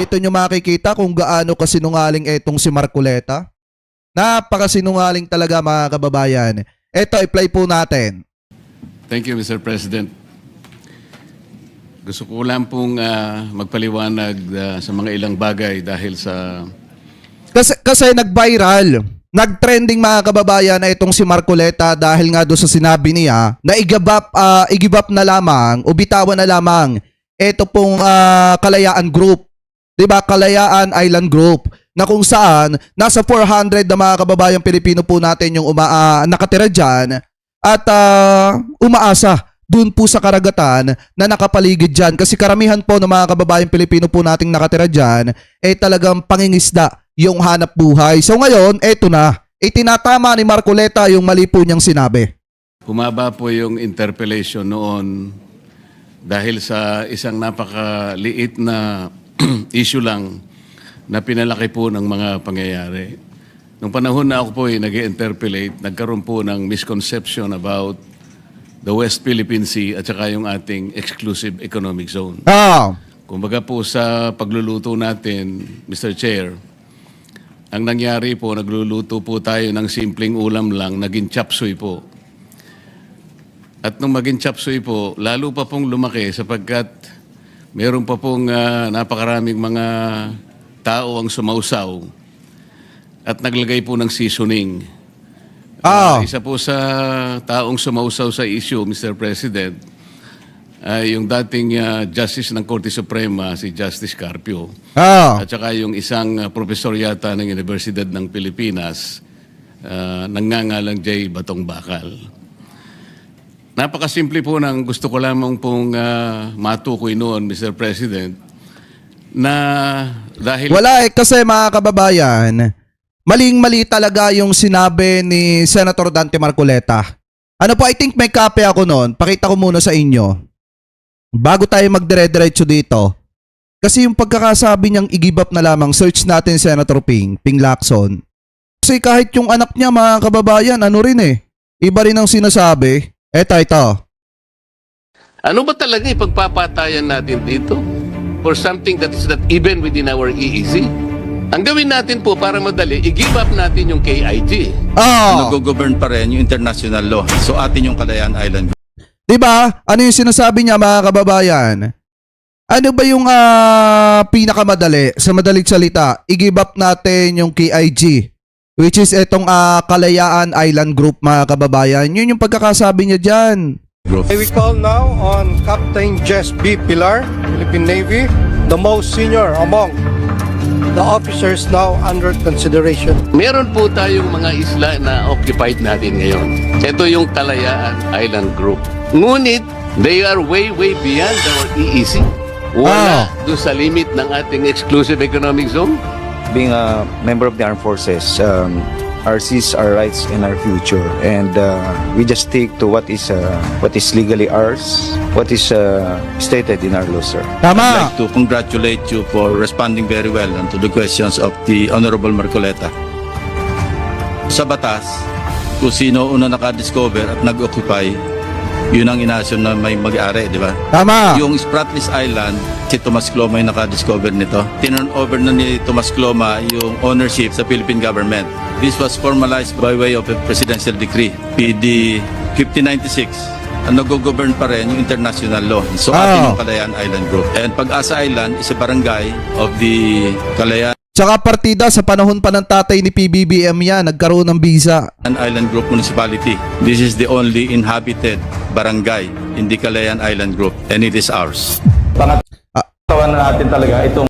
Dito nyo makikita kung gaano kasinungaling etong si Marcoleta. Napakasinungaling talaga mga kababayan. Ito, i-play po natin. Thank you, Mr. President. Gusto ko lang pong magpaliwanag sa mga ilang bagay dahil sa... Kasi nag-viral, nag-trending mga kababayan na itong si Marcoleta dahil nga doon sa sinabi niya na i-give up na lamang o bitawan na lamang ito pong Kalayaan Group. 'Di ba? Kalayaan Island Group na kung saan nasa 400 na mga kababayang Pilipino po natin yung nakatira dyan at umaasa dun po sa karagatan na nakapaligid dyan. Kasi karamihan po ng mga kababayang Pilipino po nating nakatira dyan talagang pangingisda yung hanap buhay. So ngayon, eto na. Itinatama ni Marcoleta yung mali po niyang sinabi. Bumaba po yung interpellation noon dahil sa isang napakaliit na issue lang na pinalaki po ng mga pangyayari. Nung panahon na ako po nag-interpellate, nagkaroon po ng misconception about the West Philippine Sea at saka yung ating exclusive economic zone. Kumbaga po sa pagluluto natin, Mr. Chair, ang nangyari po, nagluluto po tayo ng simpleng ulam lang, naging chapsuy po. At nung maging chapsuy po, lalo pa pong lumaki sapagkat meron pa pong napakaraming mga tao ang sumausaw at naglagay po ng seasoning. Isa po sa taong sumausaw sa issue, Mr. President, ay yung dating Justice ng Korte Suprema, si Justice Carpio. At saka yung isang profesor yata ng Universidad ng Pilipinas, nangangalang J. Batong Bakal. Napakasimple po ng gusto ko lamang pong matukoy noon, Mr. President, na dahil... Wala kasi mga kababayan, maling-mali talaga yung sinabi ni Senator Dante Marcoleta. Ano po, I think may copy ako noon. Pakita ko muna sa inyo. Bago tayo magdire-diretso dito. Kasi yung pagkakasabi niyang i-give up na lamang, search natin Senator Ping Lacson. Kasi kahit yung anak niya mga kababayan, ano rin iba rin ang sinasabi. Ito. Ano ba talaga ipagpapatayan natin dito? For something that is not even within our EEZ? Ang gawin natin po para madali, i-give up natin yung KIG. Nag-govern pa rin yung international law. So atin yung Kalayaan Island. Diba? Ano yung sinasabi niya mga kababayan? Ano ba yung pinakamadali sa madaling salita? I-give up natin yung KIG. Which is itong Kalayaan Island Group mga kababayan. Yun yung pagkakasabi niya dyan. We call now on Captain Jess B. Pilar, Philippine Navy, the most senior among the officers now under consideration. Meron po tayong mga isla na occupied natin ngayon. Ito yung Kalayaan Island Group. Ngunit, they are way beyond our EEZ. Wala doon sa limit ng ating exclusive economic zone. Being a member of the armed forces, our seas, our rights, and our future, and we just stick to what is legally ours, what is stated in our law, sir. Tama. I'd like to congratulate you for responding very well to the questions of the Honorable Marcoleta. Sa batas, kung sino una nakadiscover at nag-occupy, yun ang inasyon na may mag-ari, di ba? Tama. Yung Spratlys Island, si Tomas Cloma yung nakadiscover nito. Tinurn over na ni Tomas Cloma yung ownership sa Philippine government. This was formalized by way of a presidential decree, PD 5096. Ang nag-govern pa rin yung international law. So atin yung Kalayaan Island Group. And Pag-asa Island is a barangay of the Kalayaan Tsaka partida sa panahon pa ng tatay ni PBBM yan, nagkaroon ng visa. Island Group Municipality. This is the only inhabited barangay in the Kalayaan Island Group and it is ours. Pangatawan na natin talaga itong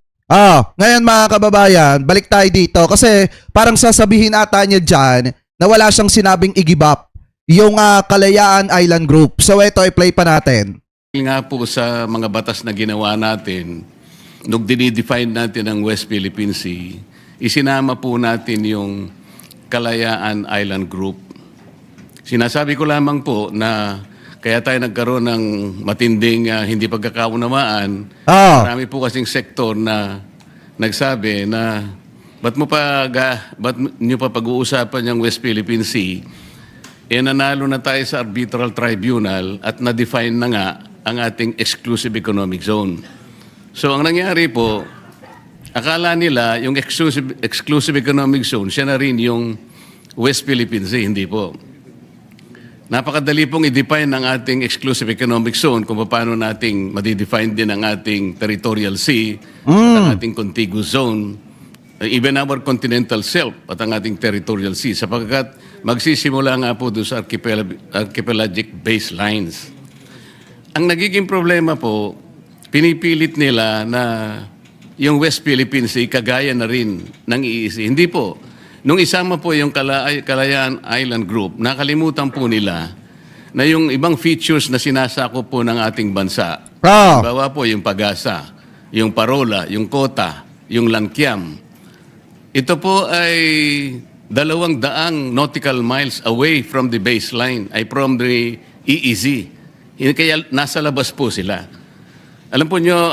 Ngayon mga kababayan, balik tayo dito kasi parang sasabihin ata niya dyan na wala siyang sinabing i-give up yung Kalayaan Island Group. So ito, i-play pa natin. Nga po sa mga batas na ginawa natin, nung dinidefine natin ang West Philippine Sea, isinama po natin yung Kalayaan Island Group. Sinasabi ko lamang po na kaya tayo nagkaroon ng matinding hindi pagkakaunawaan. Marami po kasing sektor na nagsabi na ba't nyo pa pag-uusapan yung West Philippine Sea? Nanalo na tayo sa arbitral tribunal at na-define na nga ang ating exclusive economic zone. So ang nangyari po, akala nila yung exclusive economic zone, siya na rin yung West Philippine Sea. Hindi po. Napakadali pong i-define ang ating exclusive economic zone kung paano nating madidefine din ang ating territorial sea at ang ating contiguous zone, even our continental shelf at ang ating territorial sea, sapagkat magsisimula nga po doon sa archipelagic baselines. Ang nagiging problema po, pinipilit nila na yung West Philippine Sea kagaya na rin ng EEZ. Hindi po. Nung isama po yung Kalayaan Island Group, nakalimutan po nila na yung ibang features na sinasakop po ng ating bansa. Ah. Bawa po yung Pag-asa, yung Parola, yung Kota, yung Langkiam. Ito po ay 200 nautical miles away from the baseline, ay from the EEZ. Kaya nasa labas po sila. Alam po nyo,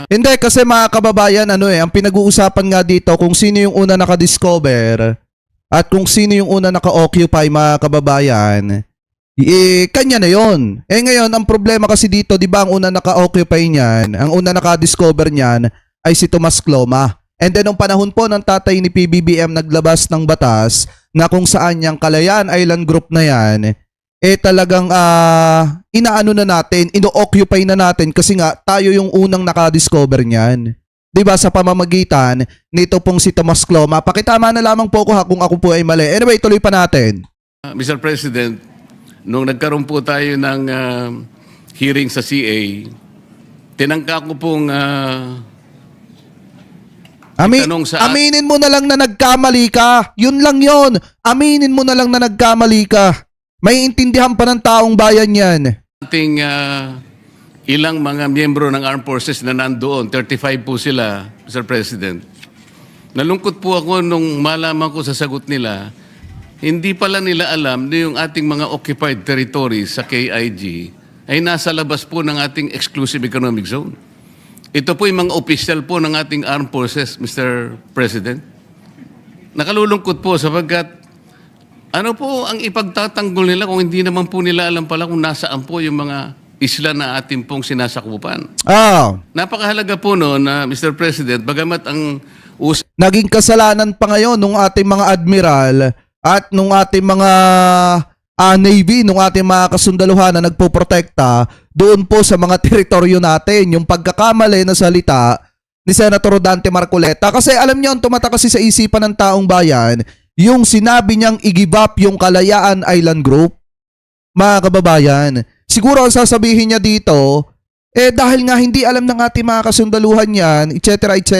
Hindi, kasi mga kababayan, ang pinag-uusapan nga dito kung sino yung una naka-discover at kung sino yung una naka-occupy, mga kababayan, kanya na yon. Ngayon, ang problema kasi dito, di ba, ang una naka-occupy niyan, ang una naka-discover niyan ay si Tomas Cloma. And then, nung panahon po ng tatay ni PBBM, naglabas ng batas na kung saan yung Kalayaan Island Group na yan, talagang inaano na natin, ino-occupy na natin kasi nga tayo yung unang naka-discover niyan. 'Di ba, sa pamamagitan nito pong si Tomas Cloma. Pakitama na lamang po ako kung ako po ay mali. Anyway, tuloy pa natin. Mr. President, nung nagkaroon po tayo ng hearing sa CA, tinangka ko pong itanong sa... Aminin mo na lang na nagkamali ka. Yun lang yon. Aminin mo na lang na nagkamali ka. May intindihan pa ng taong bayan yan. ating ilang mga miyembro ng armed forces na nandoon, 35 po sila, Mr. President. Nalungkot po ako nung malaman ko sa sagot nila, hindi pala nila alam na yung ating mga occupied territories sa KIG ay nasa labas po ng ating exclusive economic zone. Ito po yung mga official po ng ating armed forces, Mr. President. Nakalulungkot po sapagkat ano po ang ipagtatanggol nila kung hindi naman po nila alam pala kung nasaan po yung mga isla na ating pong sinasakupan. Napakahalaga po noon, Mr. President, bagamat ang naging kasalanan pa ngayon nung ating mga admiral at nung ating mga Navy, nung ating mga kasundaluhan na nagpoprotekta doon po sa mga teritoryo natin, yung pagkakamali na salita ni Senator Dante Marcoleta. Kasi alam niyo, ang tumata kasi sa isipan ng taong bayan, yung sinabi niyang i-give up yung Kalayaan Island Group, mga kababayan. Siguro ang sasabihin niya dito, dahil nga hindi alam ng ating mga kasundaluhan yan, etc.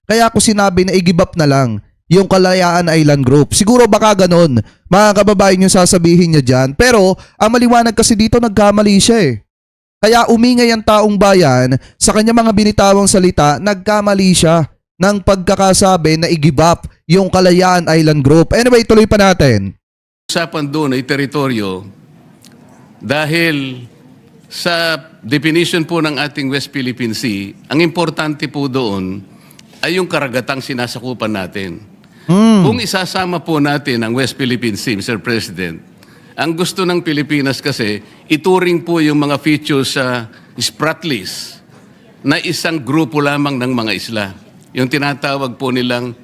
Kaya ako sinabi na i-give up na lang yung Kalayaan Island Group. Siguro baka ganon, mga kababayan, yung sasabihin niya dyan. Pero ang maliwanag kasi dito, nagkamali siya Kaya umingay ang taong bayan sa kanya mga binitawang salita, nagkamali siya ng pagkakasabi na i-give up yung Kalayaan Island Group. Anyway, tuloy pa natin. usapan doon ay teritoryo dahil sa definition po ng ating West Philippine Sea, ang importante po doon ay yung karagatang sinasakupan natin. Kung isasama po natin ang West Philippine Sea, Mr. President, ang gusto ng Pilipinas kasi, ituring po yung mga features sa Spratlys na isang grupo lamang ng mga isla. Yung tinatawag po nilang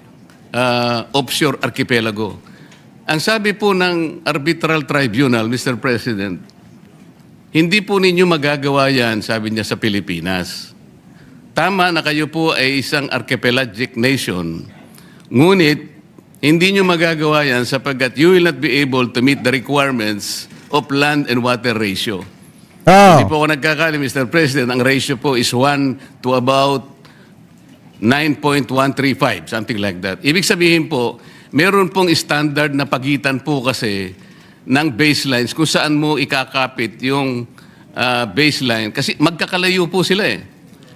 offshore archipelago. Ang sabi po ng Arbitral Tribunal, Mr. President, hindi po ninyo magagawa yan, sabi niya, sa Pilipinas. Tama na kayo po ay isang archipelagic nation. Ngunit, hindi nyo magagawa yan sapagkat you will not be able to meet the requirements of land and water ratio. Hindi po ako nagkakali, Mr. President. Ang ratio po is 1 to about 9.135, something like that. Ibig sabihin po, meron pong standard na pagitan po kasi ng baselines kung saan mo ikakapit yung baseline. Kasi magkakalayo po sila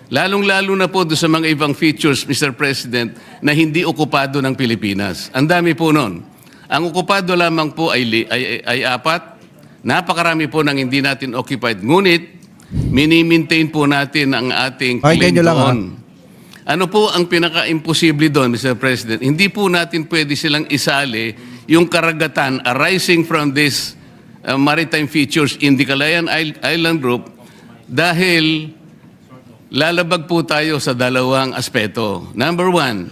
Lalong-lalo na po doon sa mga ibang features, Mr. President, na hindi okupado ng Pilipinas. Ang dami po nun. Ang okupado lamang po ay 4. Napakarami po ng hindi natin occupied. Ngunit, mini-maintain po natin ang ating claim doon. Ano po ang pinaka-imposible doon, Mr. President? Hindi po natin pwede silang isali yung karagatan arising from this maritime features in the Kalayaan Island Group dahil lalabag po tayo sa dalawang aspeto. Number one,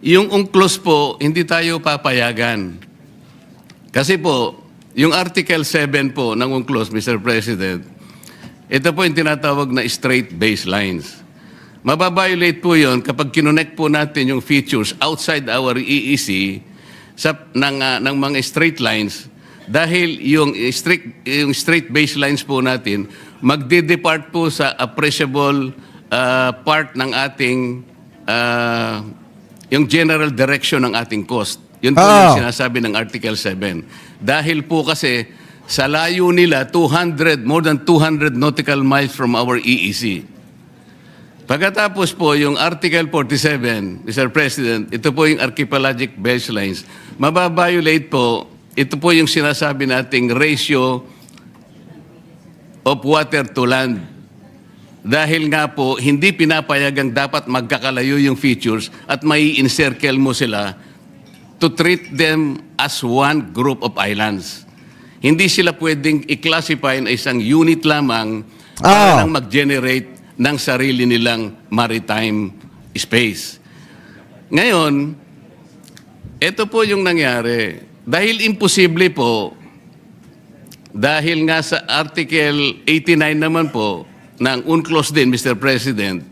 yung UNCLOS po, hindi tayo papayagan. Kasi po, yung Article 7 po ng UNCLOS, Mr. President, ito po yung tinatawag na straight baselines. Mababiolate po yun kapag kinonect po natin yung features outside our EEC ng mga straight lines dahil yung straight baselines po natin magde-depart po sa appreciable part ng ating yung general direction ng ating cost. Yun po yung sinasabi ng Article 7. Dahil po kasi sa layo nila, more than 200 nautical miles from our EEC. Pagkatapos po, yung Article 47, Mr. President, ito po yung archipelagic baselines. Mababiolate po, ito po yung sinasabi nating ratio of water to land. Dahil nga po, hindi pinapayagang dapat magkakalayo yung features at may encircle mo sila to treat them as one group of islands. Hindi sila pwedeng i-classify na isang unit lamang para lang mag-generate ng sarili nilang maritime space. Ngayon, ito po yung nangyari. Dahil imposible po, dahil nga sa Article 89 naman po, ng UNCLOS din, Mr. President,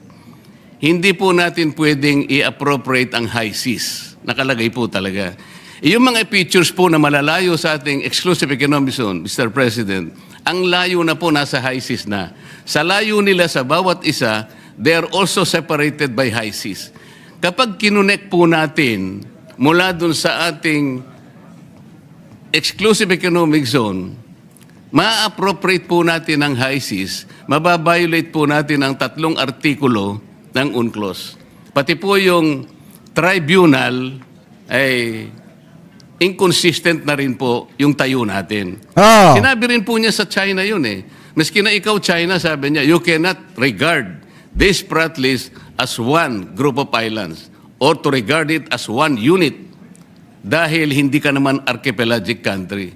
hindi po natin pwedeng i-appropriate ang high seas. Nakalagay po talaga. Yung mga features po na malalayo sa ating exclusive economic zone, Mr. President, ang layo na po nasa high seas na. Sa layo nila sa bawat isa, they are also separated by high seas. Kapag kinonect po natin mula dun sa ating exclusive economic zone, ma-appropriate po natin ang high seas, mababiolate po natin ang 3 artikulo ng UNCLOS. Pati po yung tribunal ay inconsistent na rin po yung tayo natin. Sinabi rin po niya sa China yun eh. Maski na ikaw China, sabi niya, you cannot regard this prat list as one group of islands or to regard it as one unit dahil hindi ka naman archipelagic country.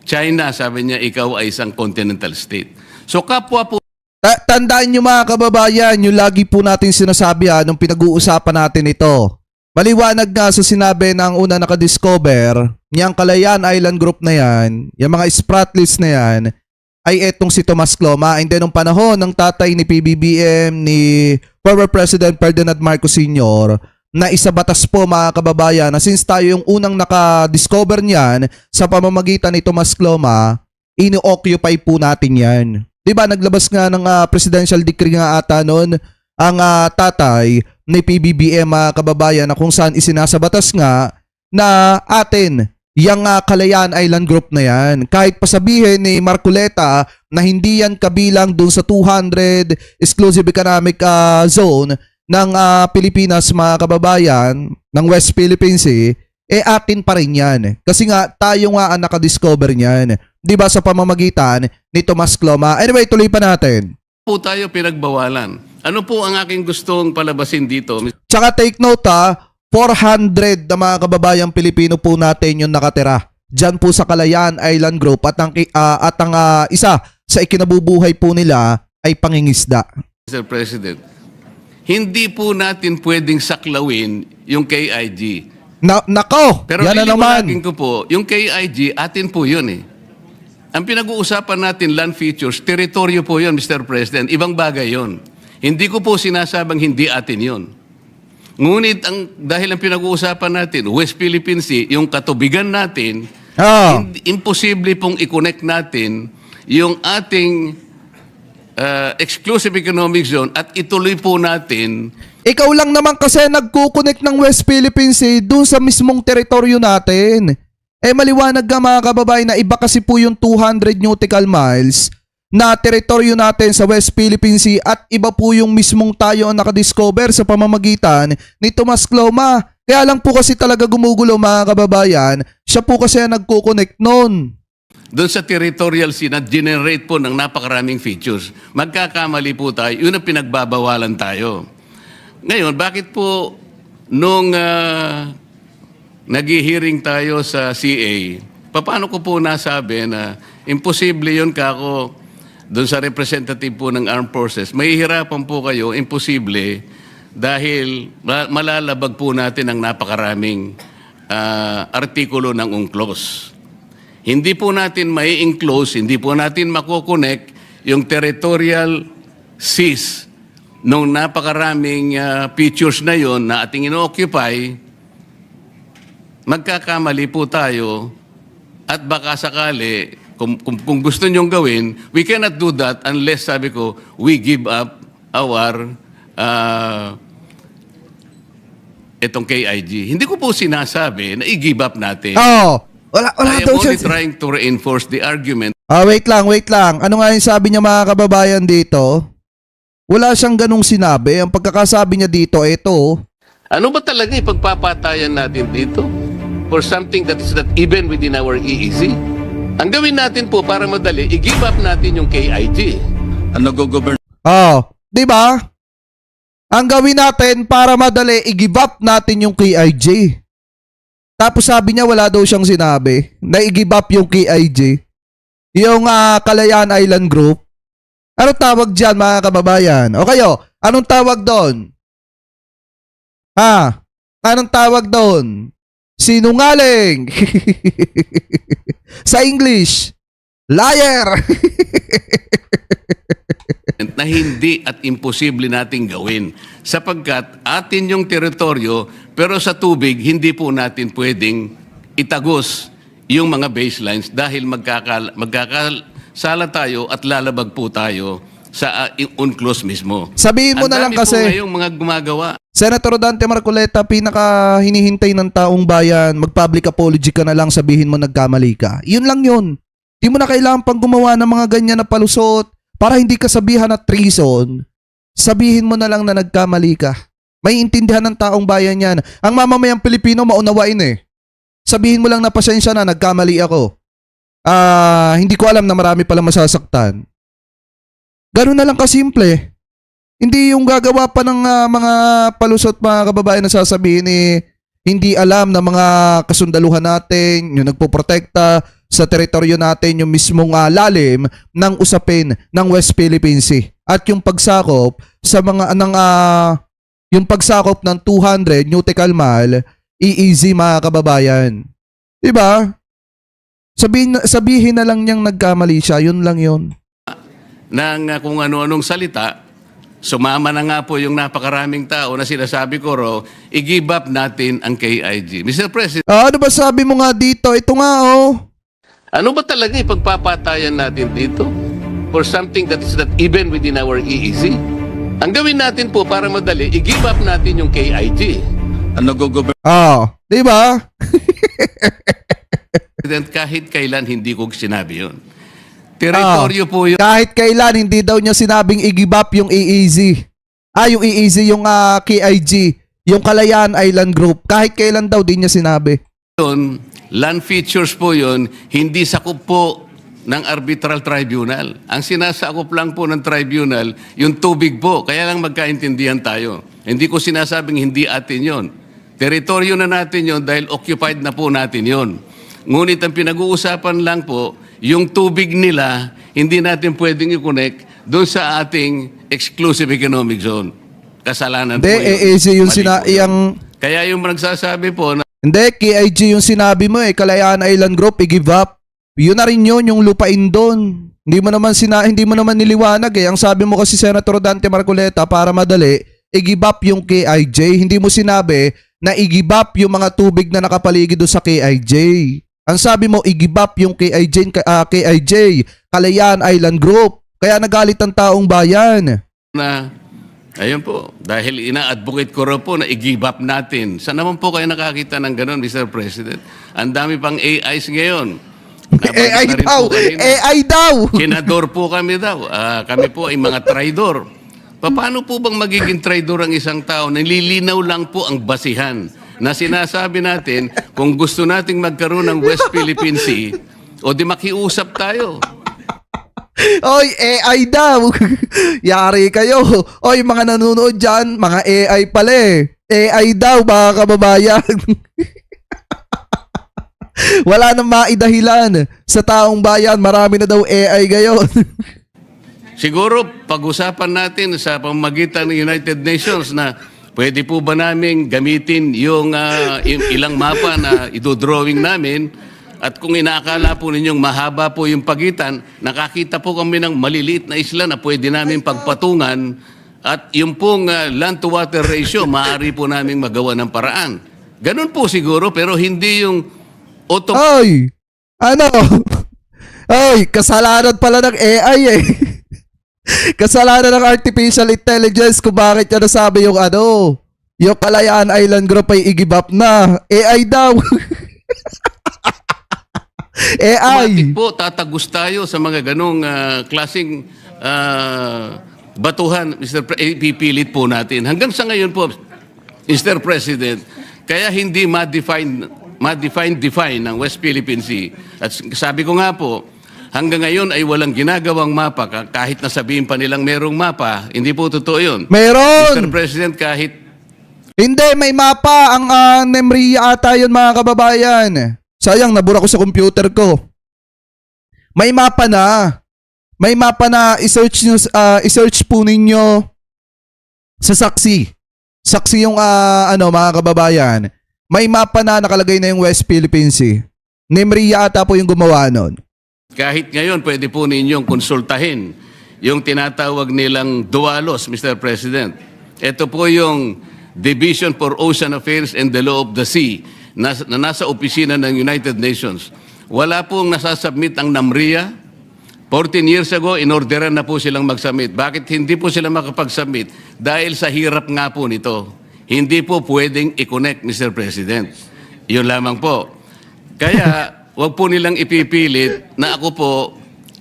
China, sabi niya, ikaw ay isang continental state. So kapwa po... Tandaan nyo mga kababayan, yung lagi po natin sinasabi nung pinag-uusapan natin ito. Maliwanag nga sa sinabi ng una nakadiscover, niyang Kalayaan Island Group na yan, yung mga spratlets na yan, ay etong si Tomas Cloma. And then nung panahon ng tatay ni PBBM, ni former President Ferdinand Marcos Sr., na isa batas po mga kababayan na since tayo yung unang nakadiscover niyan sa pamamagitan ni Tomas Cloma, ini-occupy po natin yan. Diba naglabas nga ng presidential decree nga ata noon ang tatay ni PBBM mga kababayan na kung saan isinasabatas nga na atin yung Kalayaan Island Group na yan. Kahit pasabihin ni Marcoleta na hindi yan kabilang dun sa 200 exclusive economic zone ng Pilipinas mga kababayan ng West Philippine Sea, atin pa rin yan. Kasi nga tayo nga ang nakadiscover niyan. Diba sa pamamagitan ni Tomas Cloma. Anyway, tuloy pa natin. Po tayo pinagbawalan. Ano po ang aking gustong palabasin dito? Tsaka take note 400 na mga kababayang Pilipino po natin yung nakatira. Diyan po sa Kalayaan Island Group at ang isa sa ikinabubuhay po nila ay pangingisda. Mr. President, hindi po natin pwedeng saklawin yung KIG. Nako, Pero yan na naman. ko po, yung KIG, atin po yun eh. Ang pinag-uusapan natin, land features, teritoryo po yun, Mr. President. Ibang bagay yun. Hindi ko po sinasabang hindi atin yun. Ngunit dahil ang pinag-uusapan natin, West Philippine Sea, yung katubigan natin, imposible pong i-connect natin yung ating exclusive economic zone at ituloy po natin. Ikaw lang naman kasi nagkukonek ng West Philippine Sea dun sa mismong teritoryo natin. Maliwanag nga mga kababayan na iba kasi po yung 200 nautical miles na teritoryo natin sa West Philippine Sea at iba po yung mismong tayo ang nakadiscover sa pamamagitan ni Tomas Cloma. Kaya lang po kasi talaga gumugulo mga kababayan, siya po kasi ang nagkukonek nun. Doon sa territorial sea na generate po ng napakaraming features. Magkakamali po tayo, yun ang pinagbabawalan tayo. Ngayon, bakit po nung nag-hearing tayo sa CA, paano ko po nasabi na imposible yun kako doon sa representative po ng Armed Forces, mahihirapan po kayo, imposible, dahil malalabag po natin ang napakaraming artikulo ng UNCLOS. Hindi po natin mai-enclose, hindi po natin makukonek yung territorial seas nung napakaraming features na yon na ating ino-occupy. Magkakamali po tayo at baka sakali, kung gusto nyong gawin, we cannot do that unless, sabi ko, we give up our itong KIG. Hindi ko po sinasabi na i-give up natin. Oh, wala I am daw only siya. trying to reinforce the argument. Wait lang. Ano nga yung sabi niya mga kababayan dito? Wala siyang ganung sinabi. Ang pagkakasabi niya dito, ito. Ano ba talaga ipagpapatayan natin dito? For something that is not even within our EEZ? Ang gawin natin po para madali, i-give up natin yung KIG. Ang nag-govern Di ba? Ang gawin natin para madali, i-give up natin yung KIJ. Tapos sabi niya wala daw siyang sinabi na i-give up yung KIJ. Yung Kalayaan Island Group. Ano tawag dyan mga kababayan? O kayo, anong tawag doon? Anong tawag doon? Sinungaling. Sa English, liar. Na hindi at imposible nating gawin sapagkat atin yung teritoryo pero sa tubig hindi po natin pwedeng itagos yung mga baselines dahil magkakasala tayo at lalabag po tayo sa UNCLOS mismo. Sabihin mo na lang Ang dami kasi. po ngayong mga gumagawa. Senator Dante Marcoleta, pinaka hinihintay ng taong bayan, mag-public apology ka na lang, sabihin mo nagkamali ka. Yun lang yun. Di mo na kailangan pang gumawa ng mga ganyan na palusot para hindi ka sabihan na treason. Sabihin mo na lang na nagkamali ka. May intindihan ng taong bayan yan. Ang mamamayang Pilipino maunawain eh. Sabihin mo lang na pasensya na, nagkamali ako. Hindi ko alam na marami pala masasaktan. Ganun na lang kasimple. Hindi yung gagawa pa ng mga palusot mga kababayan na sasabihin hindi alam na mga kasundaluhan natin, yung nagpoprotekta sa teritoryo natin, yung mismong lalim ng usapin ng West Philippine Sea. At yung pagsakop sa mga yung pagsakop ng 200 nautical mile, EEZ mga kababayan. Diba? Sabihin na lang niyang nagkamali siya, yun lang yun. Ng kung ano-anong salita, sumama na nga po yung napakaraming tao na sinasabi ko i-give up natin ang KIG. Mr. President, Ano ba sabi mo nga dito? Ito nga ano ba talaga ipagpapatayan natin dito? For something that is not even within our EEZ? Ang gawin natin po para madali, i-give up natin yung KIG. ang nag-govern Di ba? Kahit kailan hindi ko sinabi yun. Teritoryo po yun. Kahit kailan, hindi daw niya sinabing i-give up yung EEZ. Yung EEZ, yung KIG, yung Kalayaan Island Group. Kahit kailan daw, di niya sinabi. Land features po yun, hindi sakop po ng arbitral tribunal. Ang sinasakop lang po ng tribunal, yung tubig po. Kaya lang magkaintindihan tayo. Hindi ko sinasabing hindi atin yon. Teritoryo na natin yon dahil occupied na po natin yon. Ngunit ang pinag-uusapan lang po, yung tubig nila, hindi natin pwedeng i-connect doon sa ating exclusive economic zone. Kasalanan po Hindi, yun. EEZ yung Mali po yun. yung... Kaya yung nagsasabi po na Hindi, KIG yung sinabi mo Kalayaan Island Group, i-give up. Yun na rin yun, yung lupain doon. Hindi mo naman niliwanag eh. Ang sabi mo kasi Senator Dante Marcoleta, para madali, i-give up yung KIJ. Hindi mo sinabi na i-give up yung mga tubig na nakapaligid doon sa KIJ. Ang sabi mo, i-give up yung KIJ, Kalayaan Island Group. Kaya nagalit ang taong bayan. ayun po, dahil ina-advocate ko raw po na i-give up natin. Saan naman po kayo nakakita ng ganun, Mr. President? Ang dami pang AIs ngayon. AI Nabanggit na rin daw! po kanina. AI daw! Kinador po kami daw. Kami po ay mga traidor. Paano po bang magiging traidor ang isang tao? Nililinaw lang po ang basihan na sinasabi natin kung gusto nating magkaroon ng West Philippine Sea o di makiusap tayo. Oy, AI daw. Yari kayo. Oy, mga nanonood dyan, mga AI pala eh. AI daw, mga kababayan. Wala nang maidahilan sa taong bayan. Marami na daw AI ngayon. siguro pag-usapan natin sa pamamagitan ng United Nations na pwede po ba namin gamitin yung ilang mapa na idodrawing namin, at kung inaakala po ninyong mahaba po yung pagitan, nakakita po kami ng maliliit na isla na pwede namin pagpatungan, at yung pong land-to-water ratio, maaari po namin magawa ng paraan. Ganun po siguro, pero hindi yung Ay! Ano? Ay, kasalanan pala ng AI eh. Kasalanan ng artificial intelligence kung bakit niya nasabi yung yung Kalayaan Island Group ay i-give up na. AI daw. automatic AI. po, tatagos tayo sa mga ganong klaseng batuhan, pipilit po natin. Hanggang sa ngayon po, Mr. President, kaya hindi ma-define ng West Philippine Sea. At sabi ko nga po, hanggang ngayon ay walang ginagawang mapa. Kahit na sabihin pa nilang merong mapa, hindi po totoo yun. Mr. Meron! President, kahit Hindi, may mapa. Ang NEMRIA ata yun, mga kababayan. Sayang, nabura ko sa computer ko. May mapa na. May mapa na i-search po ninyo sa Saksi. Saksi yung mga kababayan. May mapa na nakalagay na yung West Philippine Sea. NEMRIA ata po yung gumawa nun. kahit ngayon pwede po ninyong konsultahin yung tinatawag nilang DUALOS, Mr. President. Ito po yung Division for Ocean Affairs and the Law of the Sea na nasa opisina ng United Nations. Wala pong nasasubmit ang NAMRIA. 14 years ago, inorderan na po silang mag-submit. Bakit hindi po sila makapag-submit? Dahil sa hirap nga po nito. Hindi po pwedeng i-connect, Mr. President. Yun lamang po. Kaya, wag po nilang ipipilit na ako po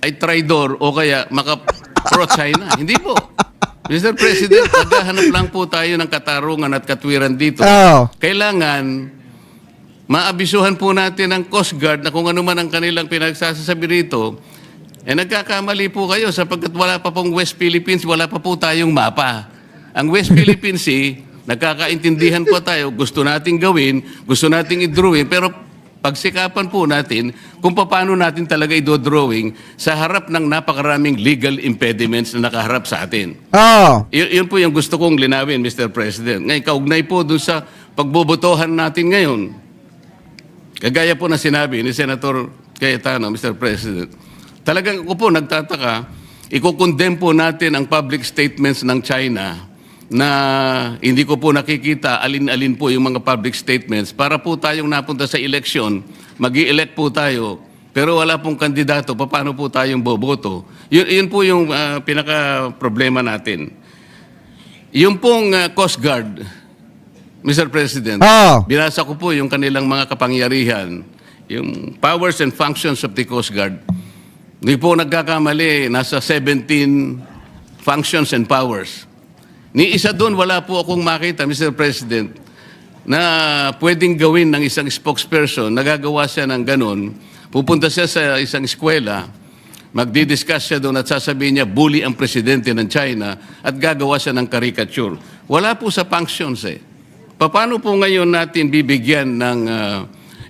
ay traidor o kaya pro-China. Hindi po. Mr. President, naghahanap lang po tayo ng katarungan at katwiran dito. Oh. Kailangan maabisuhan po natin ang Coast Guard na kung ano man ang kanilang pinagsasabi rito, nagkakamali po kayo sapagkat wala pa pong West Philippines, wala pa po tayong mapa. Ang West Philippines Sea, nagkakaintindihan po tayo, gusto nating gawin, gusto nating i-drawing, pero pagsikapan po natin kung paano natin talaga i-drawing sa harap ng napakaraming legal impediments na nakaharap sa atin. Oh. Yun po yung gusto kong linawin, Mr. President. Ngayon, kaugnay po doon sa pagbobotohan natin ngayon. Kagaya po na sinabi ni Senator Cayetano, Mr. President, talagang ako po nagtataka, ikukondem po natin ang public statements ng China na hindi ko po nakikita alin-alin po yung mga public statements para po tayong napunta sa eleksyon, mag-i-elect po tayo, pero wala pong kandidato, paano po tayong boboto? Yun po yung pinaka-problema natin. Yung pong Coast Guard, Mr. President, binasa ko po yung kanilang mga kapangyarihan, yung powers and functions of the Coast Guard. Hindi po nagkakamali, nasa 17 functions and powers. Ni isa doon, wala po akong makita, Mr. President, na pwedeng gawin ng isang spokesperson, nagagawa siya ng ganun, pupunta siya sa isang eskwela, magdi-discuss siya doon at sasabihin niya, bully ang presidente ng China at gagawa siya ng caricature. Wala po sa functions eh. Paano po ngayon natin bibigyan ng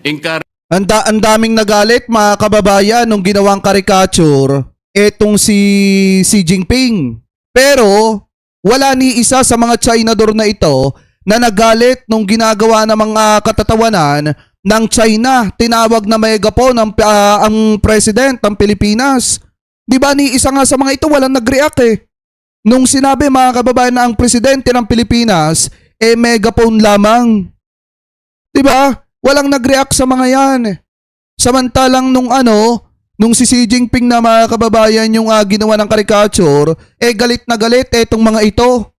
encouragement? Ang daming nagalit, mga kababayan, nung ginawang caricature etong si Xi Jinping. Pero wala ni isa sa mga Chinador na ito na nagalit nung ginagawa ng mga katatawanan ng China. Tinawag na megaphone ang president ng Pilipinas. Di ba ni isa nga sa mga ito walang nag-react eh. Nung sinabi, mga kababayan, na ang presidente ng Pilipinas megaphone lamang. Di ba? Walang nag-react sa mga yan. Samantalang nung si Xi Jinping na, mga kababayan, yung ginawa ng caricature, galit na galit etong mga ito.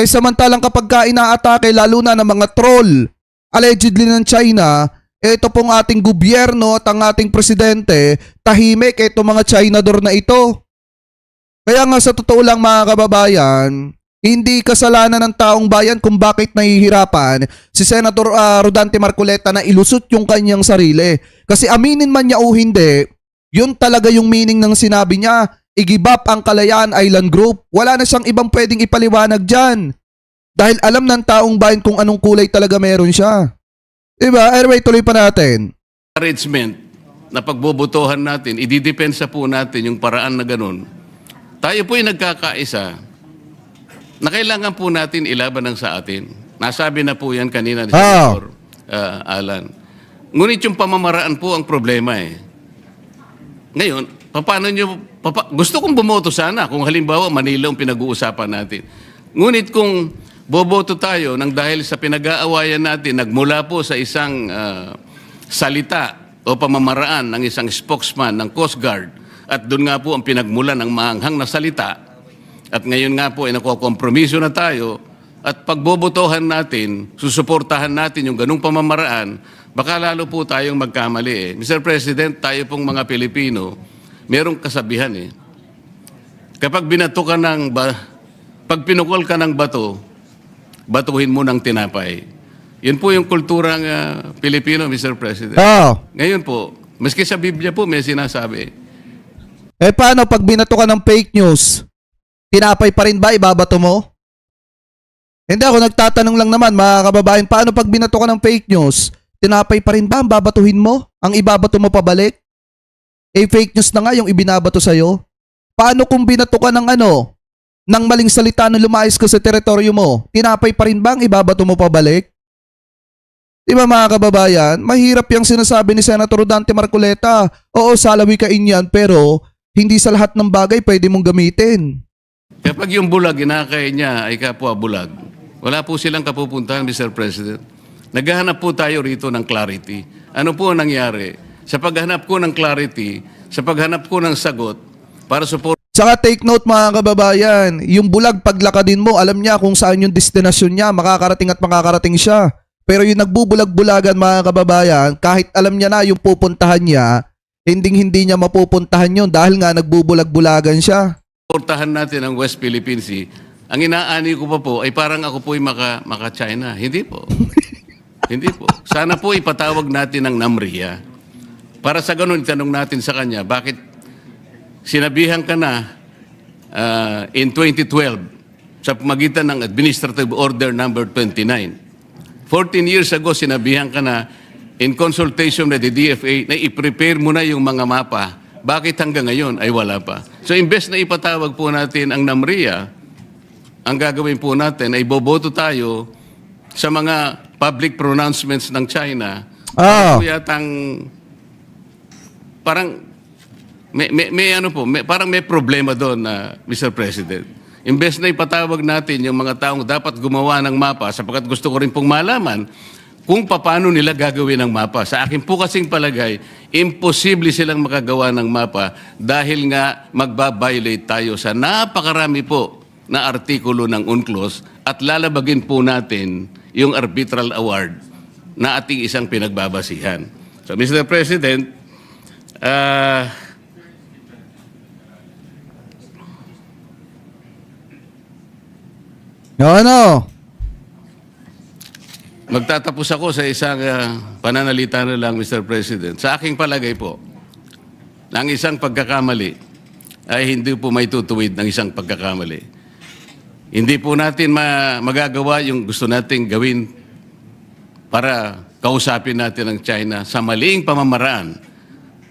Samantalang kapag inaatake, lalo na ng mga troll, allegedly ng China, ito pong ating gobyerno at ang ating presidente, tahimik etong mga Chinador na ito. Kaya nga sa totoo lang, mga kababayan, hindi kasalanan ng taong bayan kung bakit nahihirapan si Senator Rodante Marcoleta na ilusot yung kanyang sarili. Kasi aminin man niya o hindi, yun talaga yung meaning ng sinabi niya, i-give up ang Kalayaan Island Group. Wala na siyang ibang pwedeng ipaliwanag dyan. Dahil alam ng taong bayan kung anong kulay talaga meron siya. Diba? Anyway, tuloy pa natin. Encouragement na pagbobotohan natin, ididepensa po natin yung paraan na ganun. tayo po ay nagkakaisa na kailangan po natin ilaban ang sa atin. Nasabi na po yan kanina ni Senator Alan. Ngunit yung pamamaraan po ang problema eh. Ngayon, gusto kong bumoto sana kung halimbawa Manila ang pinag-uusapan natin. Ngunit kung boboto tayo nang dahil sa pinag-aawayan natin, nagmula po sa isang salita o pamamaraan ng isang spokesman ng Coast Guard at doon nga po ang pinagmulan ng maanghang na salita at ngayon nga po ay nakukompromiso na tayo at pagbobotohan natin, susuportahan natin yung ganung pamamaraan, baka lalo po tayong magkamali eh. Mr. President, tayo pong mga Pilipino, merong kasabihan eh. Kapag binato ka pag pinukol ka ng bato, batuhin mo ng tinapay. Yun po yung kulturang Pilipino, Mr. President. Ngayon po, maski sa Biblia po may sinasabi. Eh paano pag binato ka ng fake news? Tinapay pa rin ba? Ibabato mo? Hindi, ako nagtatanong lang naman, mga kababayan, paano pag binato ka ng fake news? Tinapay pa rin ba? Ang babatuhin mo? Ang ibabato mo pabalik? Eh fake news na nga yung ibinabato sa'yo. Paano kung binato ka ng ng maling salita na lumayas ka sa teritoryo mo? Tinapay pa rin ba ang ibabato mo pabalik? Di ba mga kababayan? Mahirap yung sinasabi ni Senator Dante Marcoleta. Oo, salawikain yan, pero hindi sa lahat ng bagay pwede mong gamitin. Kapag yung bulag, inakay niya ay kapwa bulag, wala po silang kapupuntahan, Mr. President. Naghahanap po tayo rito ng clarity. Ano po ang nangyari? Sa paghanap ko ng clarity, sa paghanap ko ng sagot, para support. Saka take note mga kababayan, yung bulag paglakadin mo, alam niya kung saan yung destinasyon niya, makakarating at makakarating siya. Pero yung nagbubulag-bulagan mga kababayan, kahit alam niya na yung pupuntahan niya, hindi niya mapupuntahan yun dahil nga nagbubulag-bulagan siya. Supportahan natin ang West Philippine Sea. Ang inaani ko pa po ay parang ako po ay maka-China. Hindi po. Hindi po. Sana po ipatawag natin ang NAMRIA. Para sa ganun, itanong natin sa kanya, bakit sinabihan ka na in 2012 sa pamagitan ng Administrative Order number 29. 14 years ago, sinabihan ka na in consultation with the DFA na i-prepare mo na yung mga mapa. Bakit hanggang ngayon ay wala pa? So imbes na ipatawag po natin ang NAMRIA, ang gagawin po natin ay boboto tayo sa mga public pronouncements ng China. Po yatang parang parang may problema doon na Mr. President. Imbes na ipatawag natin yung mga taong dapat gumawa ng mapa sapagkat gusto ko rin pong malaman kung paano nila gagawin ang mapa. Sa akin po kasing palagay, imposible silang makagawa ng mapa dahil nga magbabiolate tayo sa napakarami po na artikulo ng UNCLOS at lalabagin po natin yung arbitral award na ating isang pinagbabasihan. So Mr. President, magtatapos ako sa isang pananalita na lang, Mr. President. Sa aking palagay po, ang isang pagkakamali ay hindi po may tutuwid ng isang pagkakamali. Hindi po natin magagawa yung gusto nating gawin para kausapin natin ang China sa maliing pamamaraan.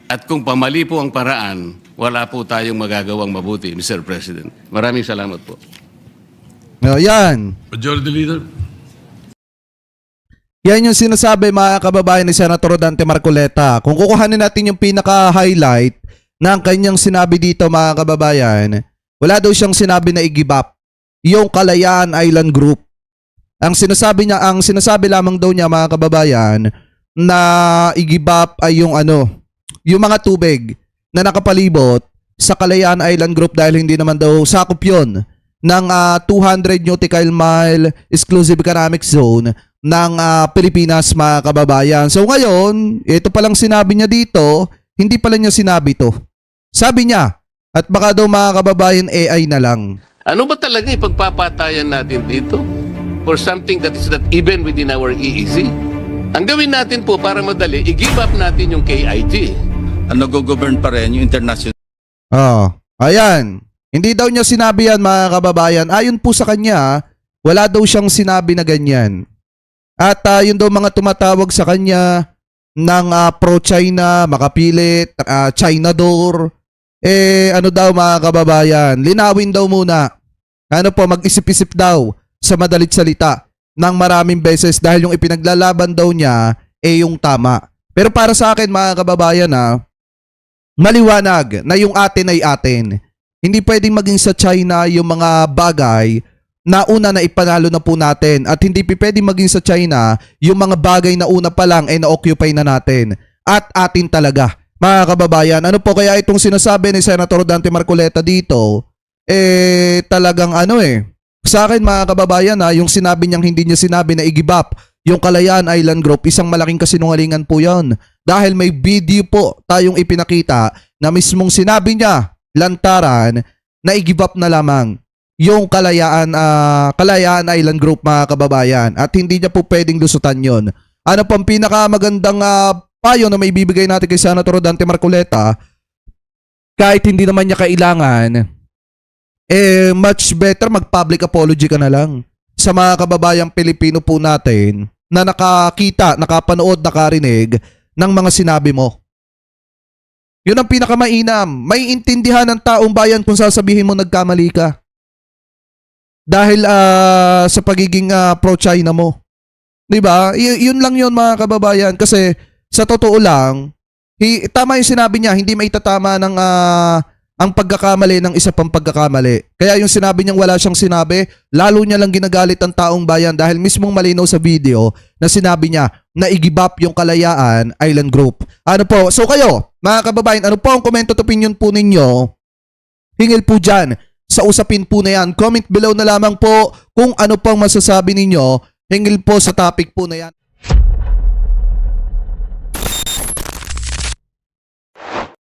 At kung pamali po ang paraan, wala po tayong magagawang mabuti, Mr. President. Maraming salamat po. Yan. Majority Leader. Yan yung sinasabi mga kababayan ni Senator Dante Marcoleta. Kung kukuhanin natin yung pinaka-highlight ng kanyang sinabi dito mga kababayan, wala daw siyang sinabi na i-give up yung Kalayaan Island Group. Ang sinasabi lamang daw niya mga kababayan na i-give up ay yung yung mga tubig na nakapalibot sa Kalayaan Island Group dahil hindi naman daw sakop yun ng 200 nautical mile exclusive economic zone ng Pilipinas mga kababayan. So ngayon, ito palang sinabi niya dito, hindi pala niya sinabi to. Sabi niya, at baka daw mga kababayan AI na lang. Ano ba talaga ipagpapatayan natin dito? For something that is not even within our EEZ? Ang gawin natin po para madali, i-give up natin yung KIG. Nag-govern pa rin yung international. Ayan. Hindi daw niya sinabi yan mga kababayan. Ayon po sa kanya, wala daw siyang sinabi na ganyan. At yun daw mga tumatawag sa kanya ng pro-China, makapilit, China door. ano daw mga kababayan, linawin daw muna. Ano po, mag-isip-isip daw sa madalit salita ng maraming beses dahil yung ipinaglalaban daw niya yung tama. Pero para sa akin mga kababayan maliwanag na yung atin ay atin. Hindi pwedeng maging sa China yung mga bagay na una na ipanalo na po natin at hindi pwedeng maging sa China yung mga bagay na una pa lang na-occupy na natin at atin talaga. Mga kababayan, ano po kaya itong sinasabi ni Senator Dante Marcoleta dito? Talagang sa akin mga kababayan yung sinabi niyang hindi niya sinabi na i-give up yung Kalayaan Island Group, isang malaking kasinungalingan po yan. Dahil may video po tayong ipinakita na mismong sinabi niya, lantaran, na i-give up na lamang yung Kalayaan Island Group mga kababayan at hindi niya po pwedeng lusutan yon. Ano pang pinakamagandang payo na may bibigay natin kay Senator Dante Marcoleta, kahit hindi naman niya kailangan, much better mag-public apology ka na lang sa mga kababayang Pilipino po natin na nakakita, nakapanood, nakarinig ng mga sinabi mo. Yun ang pinakamainam. May intindihan ng taong bayan kung sasabihin mo nagkamali ka. Dahil sa pagiging pro-China mo. 'Di ba? Yun lang yun mga kababayan kasi sa totoo lang, tama yung sinabi niya, hindi maitatama ng ang pagkakamali ng isa pang pagkakamali. Kaya yung sinabi niyang wala siyang sinabi, lalo niya lang ginagalit ang taong bayan dahil mismong malinaw sa video na sinabi niya na i-give up yung Kalayaan Island Group. Ano po? So kayo, mga kababayan, ano po ang comment at opinion po ninyo? Hingil po dyan sa usapin po na yan. Comment below na lamang po kung ano pang masasabi ninyo hingil po sa topic po na yan.